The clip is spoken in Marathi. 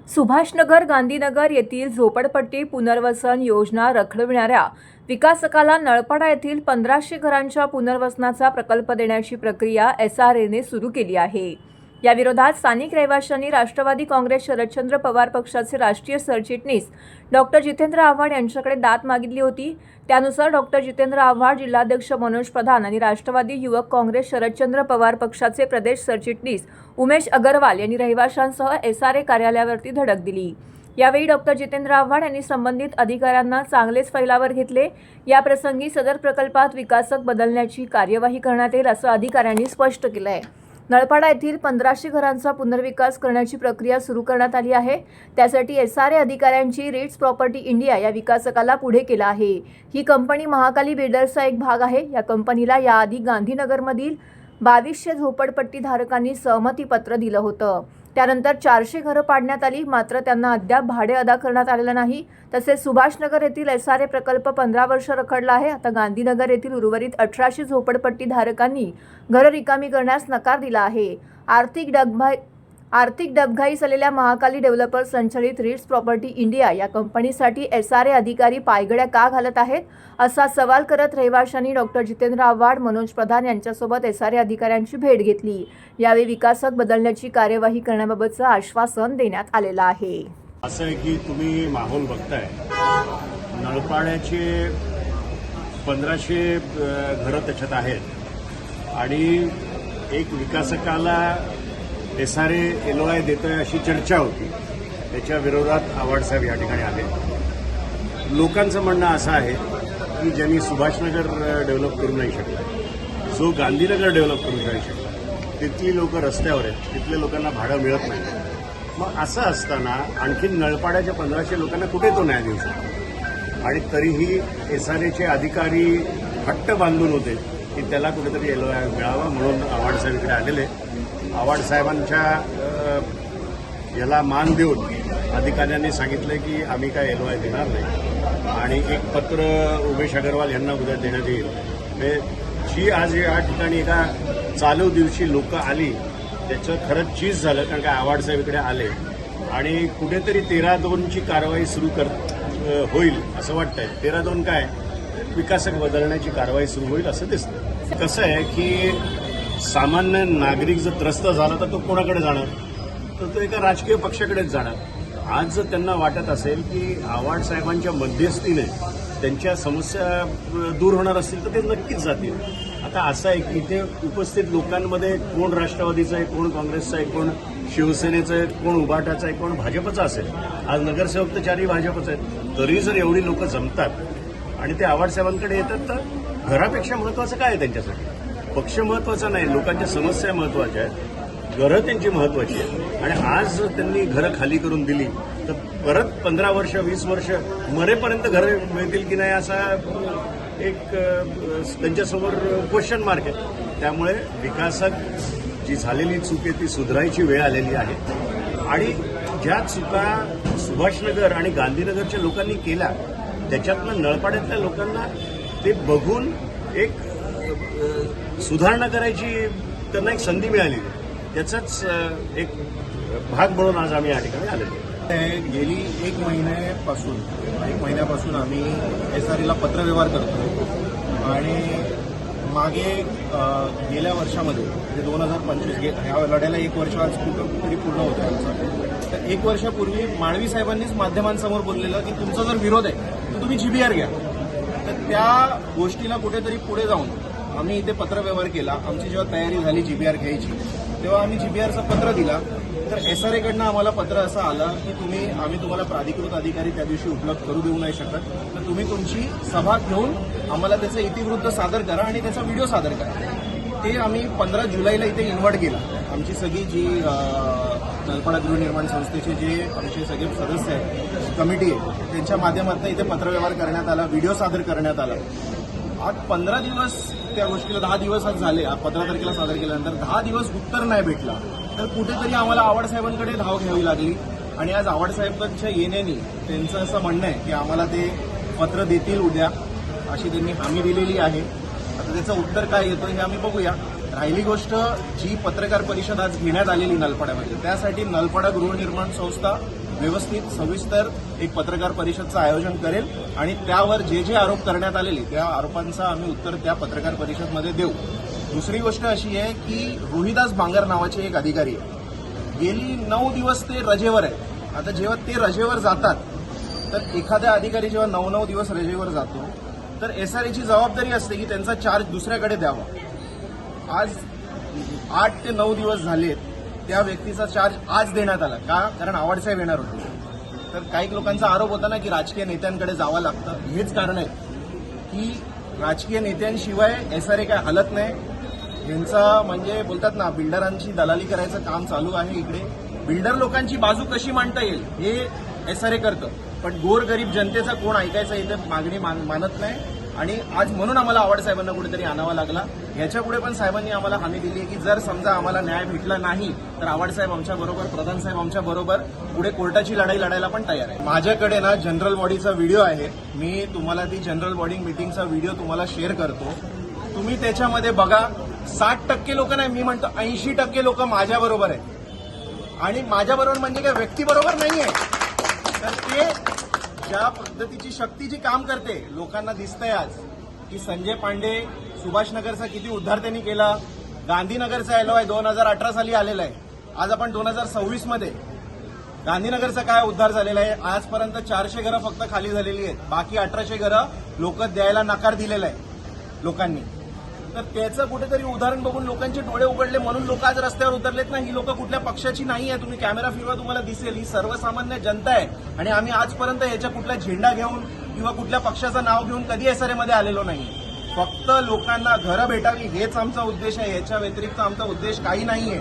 सुभाषनगर गांधीनगर येथील झोपडपट्टी पुनर्वसन योजना रखडविणाऱ्या विकासकाला नळपाडा येथील 1500 घरांच्या पुनर्वसनाचा प्रकल्प देण्याची प्रक्रिया SRAने सुरू केली आहे। या विरोधात स्थानिक रहिवाशांनी राष्ट्रवादी काँग्रेस शरदचंद्र पवार पक्षाचे राष्ट्रीय सरचिटणीस डॉक्टर जितेंद्र आव्हाड यांच्याकडे दाद मागितली होती। त्यानुसार डॉक्टर जितेंद्र आव्हाड, जिल्हाध्यक्ष मनोज प्रधान आणि राष्ट्रवादी युवक काँग्रेस शरदचंद्र पवार पक्षाचे प्रदेश सरचिटणीस उमेश अग्रवाल यांनी रहिवाशांसह SRA कार्यालयावरती धडक दिली। यावेळी डॉक्टर जितेंद्र आव्हाड यांनी संबंधित अधिकाऱ्यांना चांगलेच फैलावर घेतले। या प्रसंगी सदर प्रकल्पात विकासक बदलण्याची कार्यवाही करण्यात येईल असं अधिकाऱ्यांनी स्पष्ट केलं आहे। नळपाडा येथील 1500 घरांचा पुनर्विकास करण्याची प्रक्रिया सुरू करण्यात आली आहे। त्यासाठी SRA अधिकाऱ्यांची रिट्स प्रॉपर्टी इंडिया या विकासकाला पुढे केला आहे। ही कंपनी महाकाली बिल्डर्सचा एक भाग आहे। या कंपनीला याआधी गांधीनगरमधील 2200 झोपडपट्टी धारकांनी सहमती पत्र दिलं होतं। त्यानंतर 400 घरं पाडण्यात आली, मात्र त्यांना अद्याप भाडे अदा करण्यात आलेलं नाही। तसेच सुभाषनगर येथील SRA प्रकल्प 15 वर्ष रखडला आहे। आता गांधीनगर येथील उर्वरित 1800 झोपडपट्टी धारकांनी घरं रिकामी करण्यास नकार दिला आहे। आर्थिक डबघाई झालेल्या महाकाली डेव्हलपर संचलित रिट्स प्रॉपर्टी इंडिया या कंपनीसाठी SRA अधिकारी पायगड्या का घालत आहेत असा सवाल करत रहिवाशांनी डॉक्टर जितेंद्र आव्हाड, मनोज प्रधान यांच्यासोबत SRA अधिकाऱ्यांची भेट घेतली। यावेळी विकासक बदलण्याची कार्यवाही करण्याबाबतचं आश्वासन देण्यात आलेलं आहे। असं आहे की तुम्ही माहोल बघताय, नळपाड्याचे 1500 घरं त्याच्यात आहेत आणि एक विकासकाला SRA LOI देतोय अशी चर्चा होती। त्याच्या विरोधात आव्हाड साहेब या ठिकाणी आले। लोकांचं म्हणणं असं आहे की ज्यांनी सुभाषनगर डेव्हलप करू नाही शकले, जो गांधीनगर डेव्हलप करू नाही शकला, तिथली लोक रस्त्यावर आहेत, तिथल्या लोकांना भाडं मिळत नाही। मग असं असताना आणखी नळपाड्याच्या 1500 लोकांना कुठे तो न्याय देऊ शकतो? आणि तरीही SRAचे अधिकारी हट्ट बांधून होते की त्याला कुठेतरी LOI मिळावा, म्हणून आव्हाड साहेब इकडे आलेले। आव्हाड साहेबांच्या याला मान देऊन अधिकाऱ्यांनी सांगितलं की आम्ही काय LOI देणार नाही आणि एक पत्र उमेश अग्रवाल यांना उद्या देण्यात येईल। जी आज या ठिकाणी एका चालू दिवशी लोक आली त्याचं खरंच चीज झालं, कारण का आव्हाड साहेब इकडे आले आणि कुठेतरी 13-2ची कारवाई सुरू होईल असं वाटतंय। 13-2 काय, विकासक बदलण्याची कारवाई सुरू होईल असं दिसतं। कसं आहे की सामान्य नागरिक जर त्रस्त झाला तर तो कोणाकडे जाणार? तर तो एका राजकीय पक्षाकडेच जाणार। आज जर त्यांना वाटत असेल की आव्हाड साहेबांच्या मध्यस्थीने त्यांच्या समस्या दूर होणार असतील तर ते नक्कीच जातील। आता असं आहे की इथे उपस्थित लोकांमध्ये कोण राष्ट्रवादीचं आहे, कोण काँग्रेसचं आहे, कोण शिवसेनेचं आहे, कोण उभाटाचं आहे, कोण भाजपचं असेल। आज नगरसेवक तर 4ही भाजपचं आहेत। तरी जर एवढी लोक जमतात आणि ते आव्हाड साहेबांकडे येतात तर घरापेक्षा महत्त्वाचं काय आहे त्यांच्यासाठी? पक्ष महत्त्वाचा नाही, लोकांच्या समस्या महत्त्वाच्या आहेत, घरं त्यांची महत्त्वाची आहेत। आणि आज त्यांनी घरं खाली करून दिली तर परत 15 वर्ष 20 वर्ष मरेपर्यंत घरं मिळतील की नाही असा एक त्यांच्यासमोर क्वेश्चन मार्क आहे। त्यामुळे विकासक जी झालेली चूक आहे ती सुधारायची वेळ आलेली आहे आणि ज्या चुका सुभाषनगर आणि गांधीनगरच्या लोकांनी केल्या त्याच्यातनं नळपाड्यातल्या लोकांना ते बघून एक सुधारणा करायची त्यांना एक संधी मिळाली, त्याचाच एक भाग म्हणून आज आम्ही या ठिकाणी आलेलो। गेली एक महिन्यापासून आम्ही SRAला पत्रव्यवहार करतो आणि मागे गेल्या वर्षामध्ये म्हणजे 2025 ह्या लढ्याला 1 वर्ष आज कुठेतरी पूर्ण होतं आमचं। तर 1 वर्षापूर्वी माळवी साहेबांनीच माध्यमांसमोर बोललेलं की तुमचा जर विरोध आहे तर तुम्ही GBR घ्या। तर त्या गोष्टीला कुठेतरी पुढे जाऊन आम्ही इथे पत्रव्यवहार केला। आमची जेव्हा तयारी झाली GBR घ्यायची तेव्हा आम्ही GBRचं पत्र दिला तर SRAकडनं आम्हाला पत्र असं आलं की आम्ही तुम्हाला प्राधिकृत अधिकारी त्या दिवशी उपलब्ध करू देऊ नाही शकत, तर तुम्ही तुमची सभा घेऊन आम्हाला त्याचं इतिवृत्त सादर करा आणि त्याचा व्हिडिओ सादर करा। ते आम्ही 15 जुलैला इथे इन्व्हाइट केलं। आमची सगळी जी नळपाडा गृहनिर्माण संस्थेचे जे आमचे सगळे सदस्य आहेत, कमिटी आहे, त्यांच्या माध्यमातून इथे पत्रव्यवहार करण्यात आला, व्हिडिओ सादर करण्यात आला। आज 15 दिवस त्या गोष्टीला 10 दिवस आज झाले, 15 तारखेला सादर केल्यानंतर 10 दिवस उत्तर नाही भेटला तर कुठेतरी आम्हाला आव्हाड साहेबांकडे धाव घ्यावी लागली आणि आज आव्हाड साहेबांच्या येण्याने त्यांचं असं म्हणणं आहे की आम्हाला ते पत्र देतील उद्या अशी त्यांनी हमी दिलेली आहे। आता त्याचं उत्तर काय येतं हे आम्ही बघूया। राहिली गोष्ट जी पत्रकार परिषद आज घेण्यात आलेली नलपाड्यामध्ये, त्यासाठी नलपाडा गृहनिर्माण संस्था व्यवस्थित सविस्तर एक पत्रकार परिषदचं आयोजन करेल आणि त्यावर जे जे आरोप करण्यात आलेले त्या आरोपांचं आम्ही उत्तर त्या पत्रकार परिषदमध्ये देऊ. दुसरी गोष्ट अशी आहे की रोहिदास बांगर नावाचे एक अधिकारी आहे. गेली 9 दिवस ते रजेवर आहे. आता जेव्हा ते रजेवर जातात तर एखादा अधिकारी जेव्हा 9 दिवस रजेवर जातो तर एसआरएची जबाबदारी असते की त्यांचा चार्ज दुसऱ्याकडे द्यावा. आज 8 ते 9 दिवस झालेत, त्या व्यक्तीचा चार्ज आज देण्यात आला. का? कारण आवाडसाहेब येणार होते. तर काही लोकांचा आरोप होता ना की राजकीय नेत्यांकडे जावं लागतं. हेच कारण आहे की राजकीय नेत्यांशिवाय एसआरए काय हलत नाही. यांचा म्हणजे बोलतात ना, बिल्डरांची दलाली करायचं काम चालू आहे इकडे. बिल्डर लोकांची बाजू कशी मांडता येईल हे एसआरए करतं, पण गोरगरीब जनतेचा कोण ऐकायचा इथे मागणी मानत नाही. आणि आज म्हणून आम्हाला आव्हाड साहेबांना कुठेतरी आणावा लागला. याच्या पुढे पण साहेबांनी आम्हाला हमी दिली आहे की जर समजा आम्हाला न्याय भेटला नाही तर आव्हाड साहेब आमच्या बरोबर, प्रधान साहेब आमच्या बरोबर पुढे कोर्टाची लढाई लढायला पण तयार आहे. माझ्याकडे ना जनरल बॉडीचा व्हिडिओ आहे. मी तुम्हाला ती जनरल बॉडी मीटिंगचा व्हिडिओ तुम्हाला शेअर करतो. तुम्ही त्याच्यामध्ये बघा. 60% लोक नाही, मी म्हणतो 80% लोक माझ्या बरोबर आहेत. आणि माझ्या बरोबर म्हणजे काय व्यक्ती बरोबर नाहीये. तर ते ज्या पद्धतीची शक्तीची काम करते लोकांना दिसतंय आज की संजय पांडे सुभाषनगरचा किती उद्धार त्यांनी केला. गांधीनगरचा एलओआय 2018 साली आलेला आहे. आज आपण 2026 मध्ये गांधीनगरचा काय उद्धार झालेला आहे. आजपर्यंत 400 घरं फक्त खाली झालेली आहेत. बाकी 1800 घरं लोक द्यायला नकार दिलेला आहे लोकांनी. तर त्याचं कुठेतरी उदाहरण बघून लोकांचे डोळे उघडले म्हणून लोक आज रस्त्यावर उतरलेत ना. ही लोक कुठल्या पक्षाची नाही आहे. तुम्ही कॅमेरा फिरवा, तुम्हाला दिसेल ही सर्वसामान्य जनता आहे. आणि आम्ही आजपर्यंत याच्या कुठला झेंडा घेऊन किंवा कुठल्या पक्षाचं नाव घेऊन कधी एसआरए मध्ये आलेलो नाही. फक्त लोकांना घरं भेटावी हेच आमचा उद्देश आहे. याच्या व्यतिरिक्त आमचा उद्देश काही नाहीये.